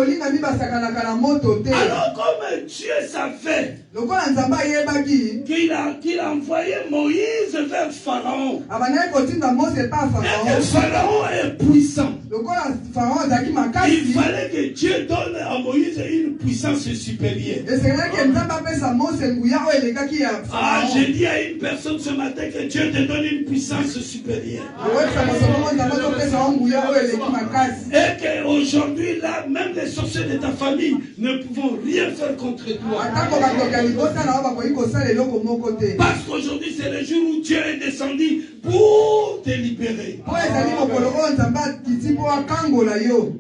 comme Dieu savait qu'il a envoyé Moïse vers Pharaon, et que Pharaon est puissant, il fallait que Dieu donne à Moïse une puissance supérieure. Ah, j'ai dit à une personne ce matin que Dieu te donne une puissance supérieure. Et qu'aujourd'hui, là, même les sorciers de ta famille ne pouvons rien faire contre toi. Parce qu'aujourd'hui, c'est le jour où Dieu est descendu pour te libérer.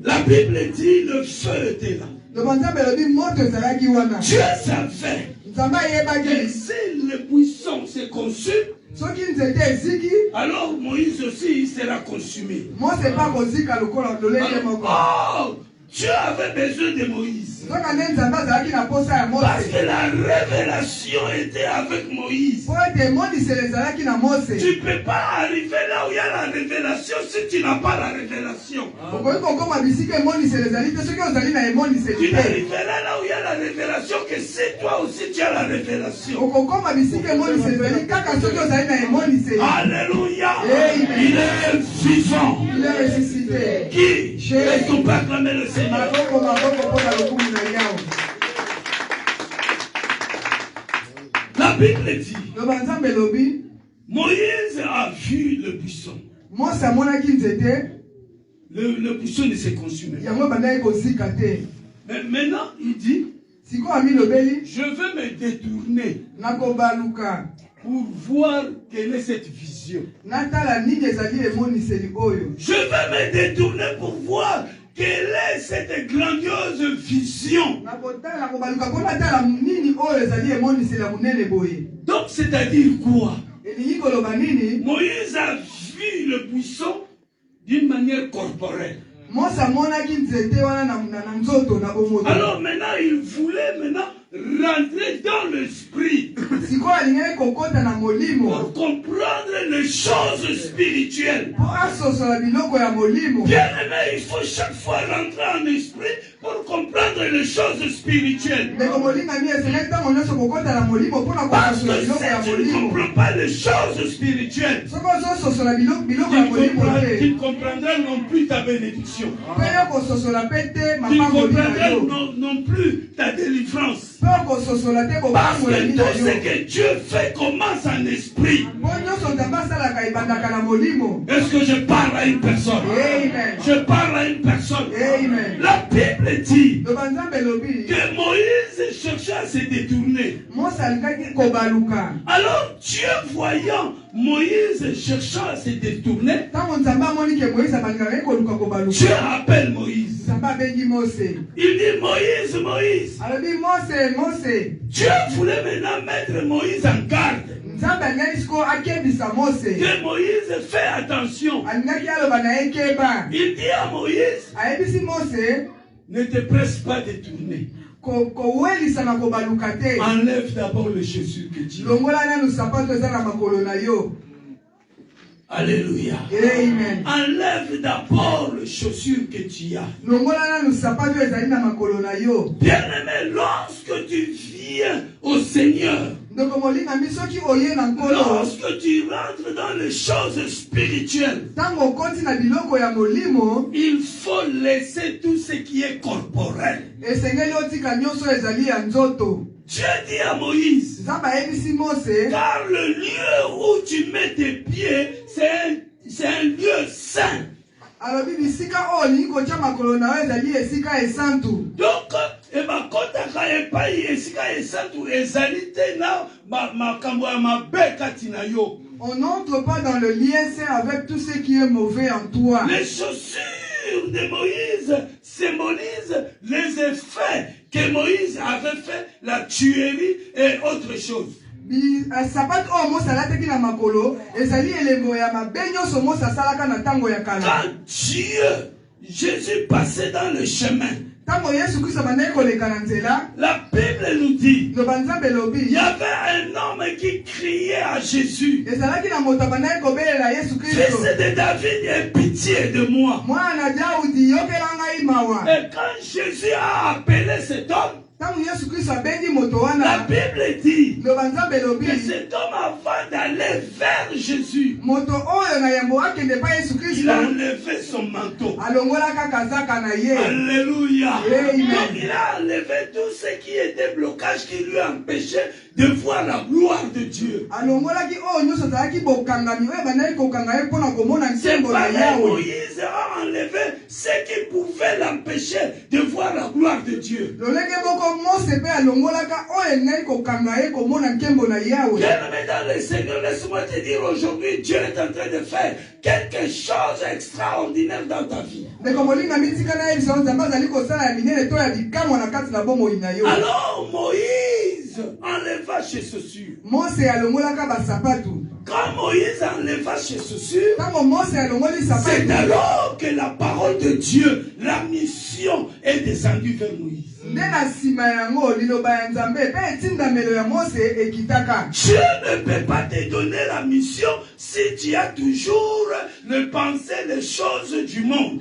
La Bible dit le feu était là. Dieu savait que si le buisson se consume, alors Moïse aussi il sera consumé. Oh, Dieu avait besoin de Moïse. Parce que la révélation était avec Moïse. Tu ne peux pas arriver là où il y a la révélation si tu n'as pas la révélation. Tu n'arriveras là où il y a la révélation que si toi aussi tu as la révélation. Alléluia. Il est vivant. Il est ressuscité. Qui? Est-ce qu'on peut acclamer le Seigneur? La Bible dit Moïse a vu le buisson. Le buisson ne s'est consumé. Mais maintenant, il dit je veux me détourner pour voir quelle est cette vision. Je veux me détourner pour voir quelle est cette grandiose vision. Donc, c'est-à-dire quoi? Moïse a vu le buisson d'une manière corporelle. Alors maintenant, il voulait rentrer dans l'esprit pour comprendre les choses spirituelles. Bien aimé, il faut chaque fois rentrer en esprit pour comprendre les choses spirituelles. Parce que si tu ne comprends pas les choses spirituelles, tu ne comprendras non plus ta bénédiction. Tu ne comprendras non plus ta délivrance. Parce que tout ce que Dieu fait commence en esprit. Est-ce que je parle à une personne? Amen. Je parle à une personne. Amen. La Bible dit que Moïse cherchait à se détourner. Alors Dieu voyant Moïse cherchant à se détourner, Dieu appelle Moïse. Il dit Moïse, Moïse. Dieu voulait maintenant mettre Moïse en garde. Que Moïse fait attention. Il dit à Moïse, ne te presse pas de tourner. Enlève d'abord les chaussures que tu as. Alléluia. Amen. Enlève d'abord les chaussures que tu as. Bien aimé, lorsque tu viens au Seigneur, lorsque tu rentres dans les choses spirituelles, il faut laisser tout ce qui est corporel. Dieu dit à Moïse, car le lieu où tu mets tes pieds, c'est un lieu saint. Donc, on n'entre pas dans le lien saint avec tout ce qui est mauvais en toi. Les chaussures de Moïse symbolisent les effets que Moïse avait fait, la tuerie et autre chose. Quand Dieu, Jésus passait dans le chemin, la Bible nous dit il y avait un homme qui criait à Jésus, Fils de David, aie pitié de moi. Et quand Jésus a appelé cet homme, La Bible dit que cet homme, avant d'aller vers Jésus, il a enlevé son manteau. Alléluia. Donc il a enlevé tout ce qui était blocage qui lui empêchait de voir la gloire de Dieu. C'est pareil, Moïse a enlevé ce qui pouvait l'empêcher de voir la gloire de Dieu. Bien-aimé dans le Seigneur, laisse-moi te dire aujourd'hui, Dieu est en train de faire quelque chose d'extraordinaire dans ta vie. Alors Moïse enleva ses chaussures. Quand Moïse enleva ses chaussures, c'est alors que la parole de Dieu, la mission est descendue vers Moïse. Dieu ne peut pas te donner la mission si tu as toujours le pensée les choses du monde.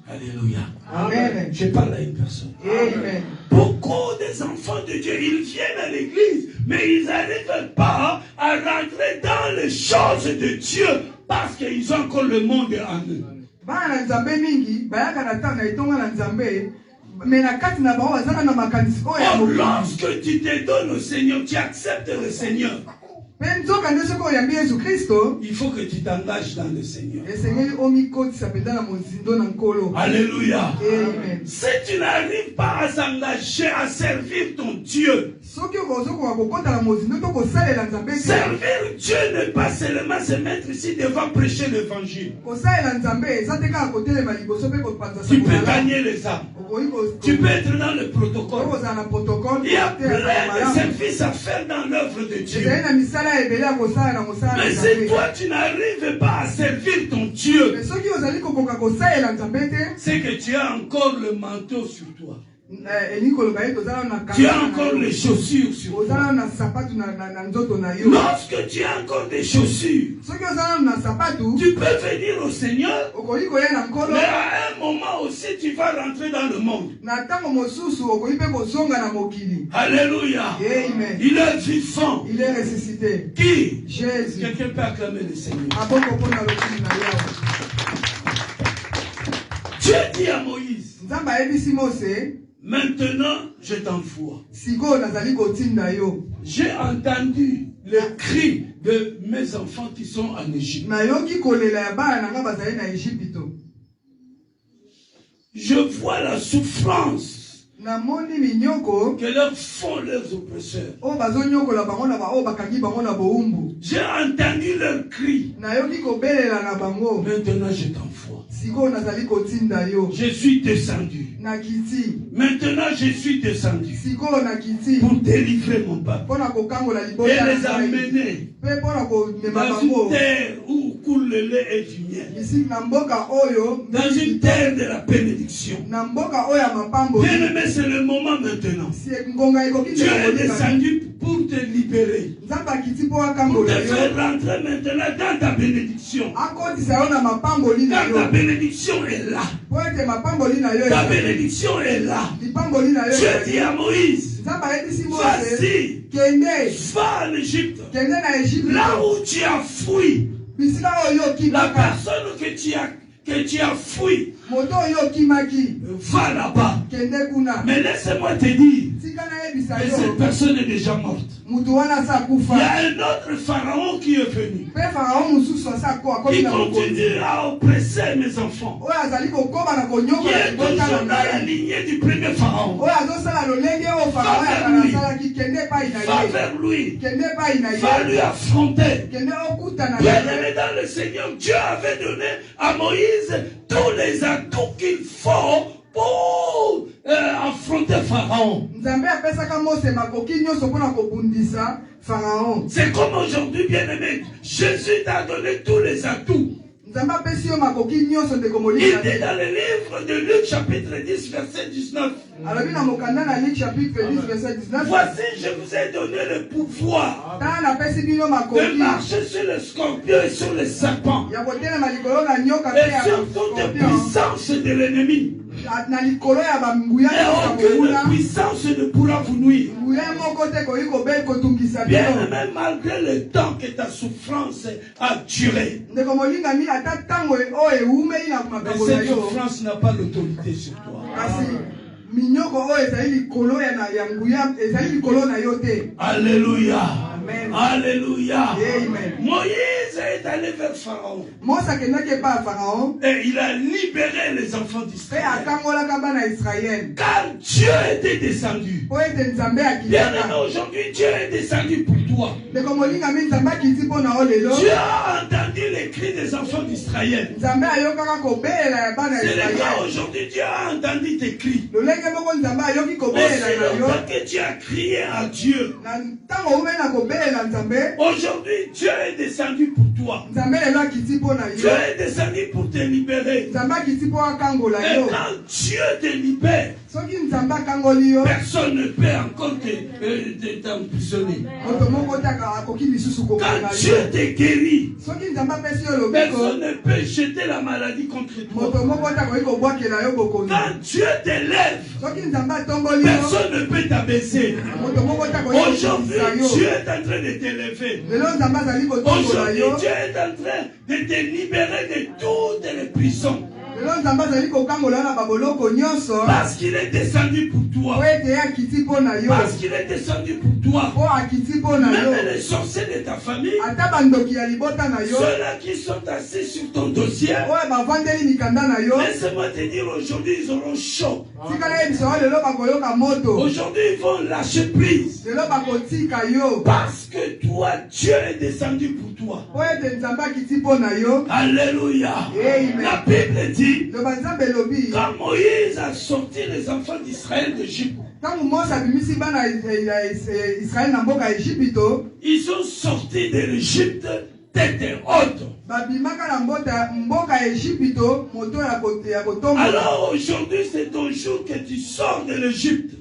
Alléluia. Amen. Je parle à une personne. Amen. Beaucoup des enfants de Dieu, ils viennent à l'église, mais ils n'arrivent pas à rentrer dans les choses de Dieu parce qu'ils ont encore le monde en eux. Or, lorsque tu te donnes au Seigneur, tu acceptes le Seigneur. Il faut que tu t'engages dans le Seigneur. Alléluia. Amen. Si tu n'arrives pas à s'engager à servir ton Dieu, servir Dieu n'est pas seulement se mettre ici devant prêcher l'évangile. Tu peux gagner les âmes. Tu peux être dans le protocole. Il y a plein de services à faire dans l'œuvre de Dieu. Mais si toi tu n'arrives pas à servir ton Dieu, c'est que tu as encore le manteau sur toi. Tu as encore les chaussures sur toi. Lorsque tu as encore des chaussures, tu peux venir au Seigneur, mais à un moment aussi tu vas rentrer dans le monde. Alléluia. Amen. Il est vivant. Il est ressuscité. Qui? Jésus. Quelqu'un peut acclamer le Seigneur. Dieu dit à Moïse, maintenant, je t'envoie. J'ai entendu le cri de mes enfants qui sont en Égypte. Je vois la souffrance que leur font leurs oppresseurs. J'ai entendu leur cri. Maintenant, je t'envoie. Je suis descendu. Maintenant, je suis descendu pour délivrer mon peuple et les amener dans une terre où coule le lait et du miel, dans une terre de la bénédiction. Bien-aimé, c'est le moment maintenant. Dieu est descendu pour te libérer, pour te faire rentrer maintenant dans ta bénédiction. Car ta bénédiction est là. Ta bénédiction est là. Dieu dit à Moïse, vas-y, va en Égypte, là où tu as fui, la personne que tu as fui, va là-bas. Mais laisse-moi te dire que cette personne est déjà morte. Il y a un autre pharaon qui est venu, qui continue à oppresser mes enfants, qui est toujours dans la lignée du premier pharaon. Va vers lui, va lui affronter. Bien-aimé dans le Seigneur, Dieu avait donné à Moïse tous les atouts qu'il faut pour affronter Pharaon. C'est comme aujourd'hui, bien-aimé, Jésus t'a donné tous les atouts. Il dit dans le livre de Luc chapitre 10 verset 19. Voici, je vous ai donné le pouvoir de marcher sur le scorpion et sur les serpents et sur toute puissance de l'ennemi. Et aucune puissance ne pourra vous nuire. Bien même malgré le temps que ta souffrance a duré. Mais cette souffrance n'a pas l'autorité sur toi. Alléluia. Amen. Alléluia. Amen. Moïse est allé vers Pharaon. Et il a libéré les enfants d'Israël. Car Dieu était descendu. Bien aimé, aujourd'hui, Dieu est descendu pour toi. Dieu a entendu les cris des enfants d'Israël. C'est le cas aujourd'hui, Dieu a entendu tes cris. Aussi longtemps que tu as crié à Dieu. Aujourd'hui, Dieu est descendu pour toi. Dieu est descendu pour te libérer. Et quand Dieu te libère, personne ne peut encore t'emprisonner. Quand Dieu te guérit, personne ne peut jeter la maladie contre toi. Quand Dieu t'élève, personne ne peut t'abaisser. Aujourd'hui, Dieu est en train de t'élever. Aujourd'hui, Dieu est en train de te libérer de toutes les prisons. Parce qu'il est descendu pour toi. Parce qu'il est descendu pour toi. Même les sorciers de ta famille, ceux-là qui sont assis sur ton dossier, laisse-moi te dire, aujourd'hui ils auront chaud. Aujourd'hui ils vont lâcher prise. Parce que toi, Dieu est descendu pour toi. Alléluia. La Bible dit, quand Moïse a sorti les enfants d'Israël d'Égypte, ils sont sortis de l'Égypte tête haute. Alors aujourd'hui c'est ton jour que tu sors de l'Égypte.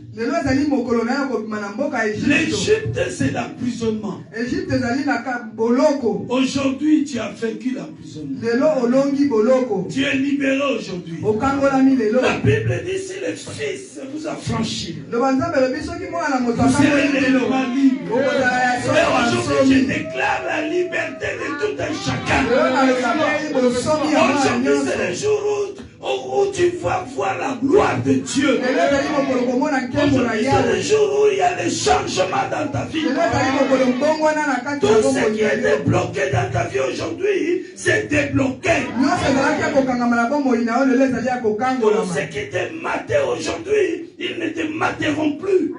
L'Égypte c'est l'emprisonnement. Aujourd'hui tu as vaincu l'emprisonnement. Tu es libéré aujourd'hui. La Bible dit si le Fils vous a franchi, vous serez réellement libre. Et aujourd'hui je déclare la liberté de tout un chacun. Aujourd'hui c'est le jour où tu vas voir la gloire de Dieu. Aujourd'hui c'est le jour où il y a des changements dans ta vie. Tout ce qui était bloqué dans ta vie aujourd'hui, c'est débloqué. Tout ce qui était maté aujourd'hui, ils ne te materont plus.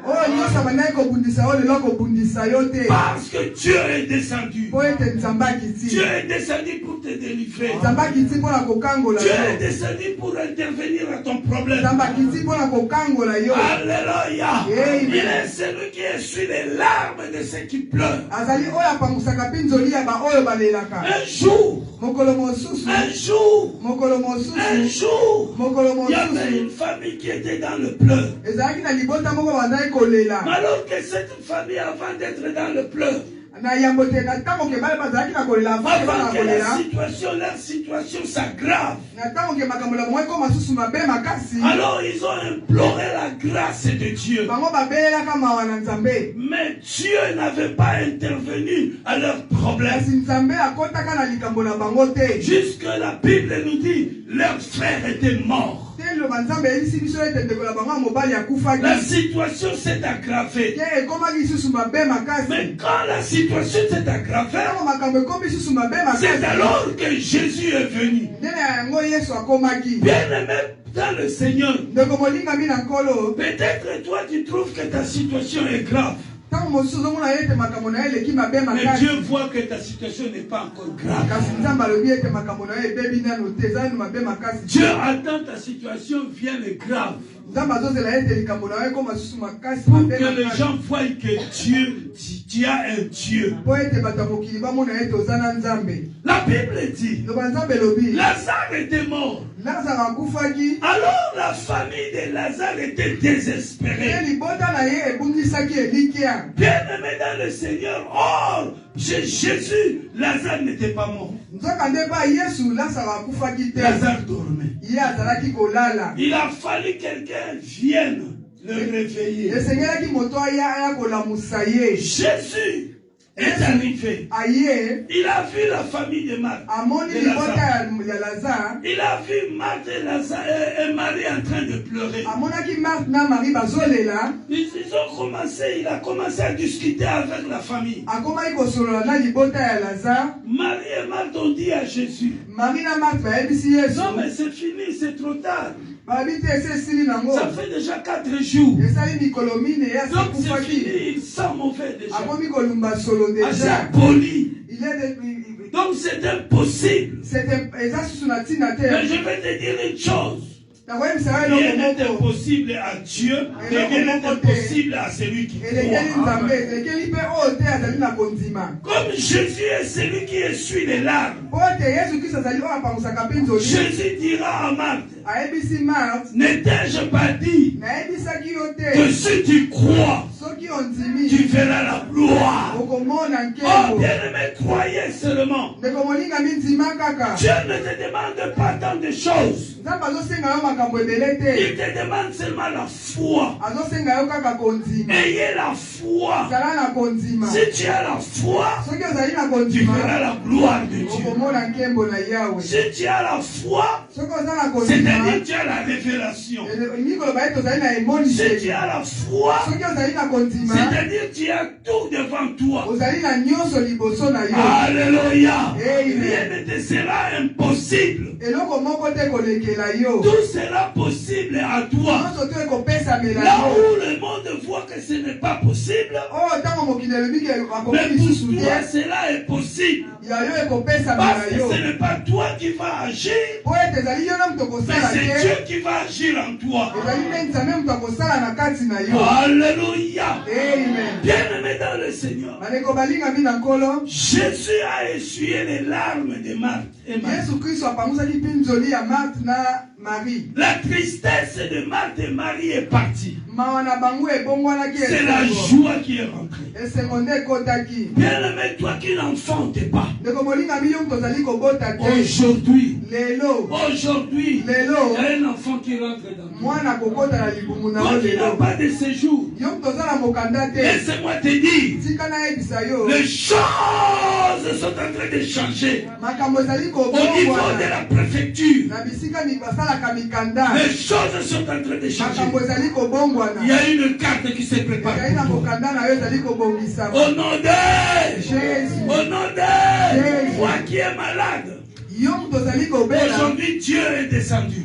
Parce que Dieu est descendu. Dieu est descendu pour te délivrer. Dieu est descendu pour intervenir à ton problème. Alléluia. Il est celui qui essuie les larmes de ceux qui pleurent. Un jour, il y avait une famille qui était dans le pleur. Alors que cette famille, avant d'être dans le pleur, avant que leur situation s'aggrave, alors ils ont imploré la grâce de Dieu. Mais Dieu n'avait pas intervenu à leurs problèmes. Jusque la Bible nous dit, leur frère était mort. La situation s'est aggravée. Mais quand la situation s'est aggravée, c'est alors que Jésus est venu. Bien aimé dans le Seigneur, peut-être toi tu trouves que ta situation est grave. Mais Dieu voit que ta situation n'est pas encore grave. Dieu attend ta situation vienne grave. Pour que les gens voient que Dieu, tu as un Dieu. La Bible dit, Lazare était mort. Alors la famille de Lazare était désespérée. Bien-aimé dans le Seigneur, oh, Jésus, Lazare n'était pas mort. Lazare dormait. Il a fallu que quelqu'un vienne le réveiller. Jésus est arrivé. Il a vu la famille de Marthe. Il a vu Marthe et Marie en train de pleurer. Ils ont commencé, il a commencé à discuter avec la famille. Marie et Marthe ont dit à Jésus, non mais c'est fini, c'est trop tard. Ça fait déjà 4 jours. Donc c'est fini, il sent mauvais déjà. C'est poli. Donc c'est impossible. Mais je vais te dire une chose. Rien n'est impossible à Dieu, rien n'est impossible à celui qui croit. Comme Jésus est celui qui essuie les larmes, Jésus dira à Marthe, ne t'ai-je pas dit que si tu crois, tu verras la gloire. Oh bien-aimé, croyez seulement. Dieu ne te demande pas tant de choses. Il te demande seulement la foi. Ayez la foi. Si tu as la foi, tu verras la gloire de Dieu. Si tu as la foi, c'est-à-dire que tu as la révélation. Si tu as la foi, c'est-à-dire que tu as tout devant toi. Alléluia. Rien ne te sera impossible. Tout sera possible à toi. Là où le monde voit que ce n'est pas possible, mais pour toi cela est possible. Parce que ce n'est pas toi qui vas agir, mais c'est Dieu qui va agir en toi. Alléluia. Bien-aimé dans le Seigneur, Jésus a essuyé les larmes de Marthe et Marie. La tristesse de Marthe et Marie est partie. C'est la joie qui est rentrée. Bien-aimé, toi qui n'enfantes pas, aujourd'hui, il y a un enfant qui rentre dans toi. Toi qui n'as pas de séjour, laisse-moi te dire, les choses sont en train de changer. Au niveau de la préfecture, les choses sont en train de changer. Il y a une carte qui se prépare. Au nom de Jésus. Au nom de toi qui es malade. Aujourd'hui, Dieu est descendu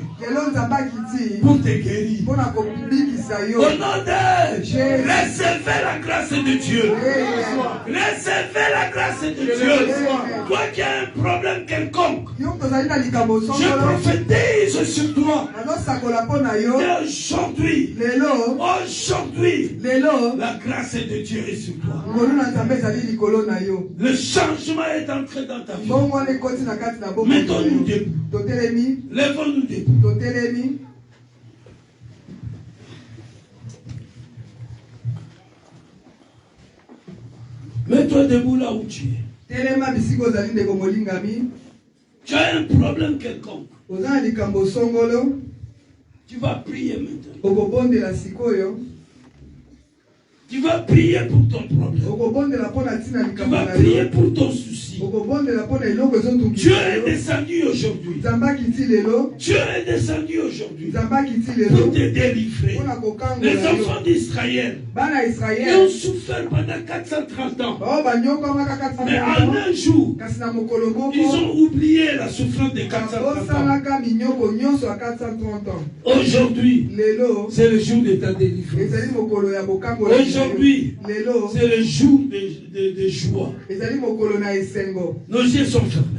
pour te guérir. Au nom de Jésus, recevez la grâce de Dieu. Recevez la grâce de Dieu. Toi qui as un problème quelconque, je prophétise sur toi. Aujourd'hui, la grâce de Dieu est sur toi. Le changement est entré dans ta vie. Mettons-nous debout. Lèvons-nous debout. Mets-toi debout là où tu es. Tu as un problème quelconque. Tu vas prier maintenant. Tu vas prier pour ton problème. Tu vas prier pour ton souci. Dieu est descendu aujourd'hui. Dieu est descendu aujourd'hui pour te délivrer. Les enfants d'Israël qui ont souffert pendant 430 ans. Mais en un jour, ils ont oublié la souffrance de 430 ans. Aujourd'hui, c'est le jour de ta délivrance. Aujourd'hui, c'est le jour de joie. Nos yeux sont fermés.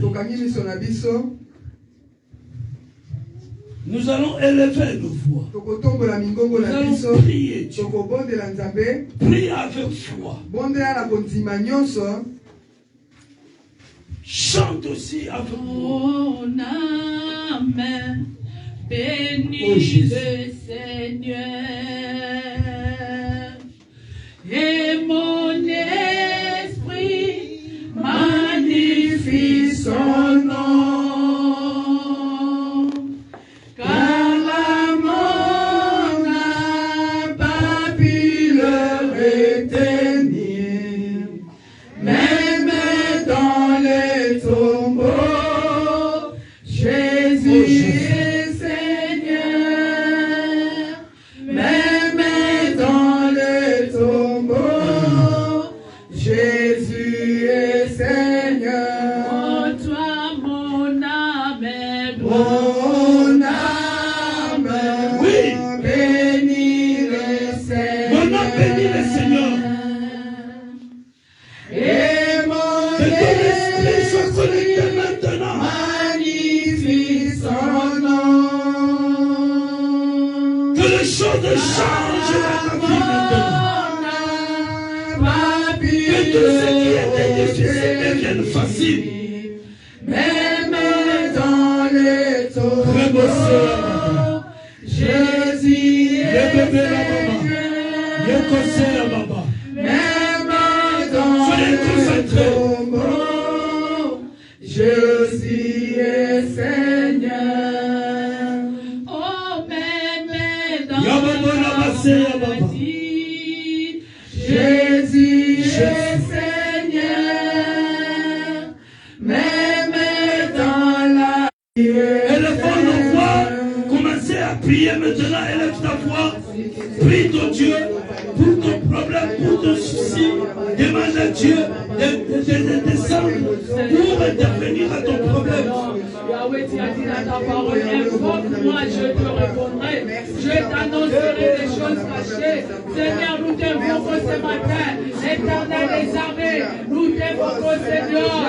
Nous allons élever nos voix. Nous allons prier Dieu. Priez avec foi. Chante aussi avec mon âme, bénis le Seigneur. Et mon esprit magnifie son nom. Seigneur, nous t'invoquons ce matin, l'Éternel des armées, nous t'invoquons, Seigneur,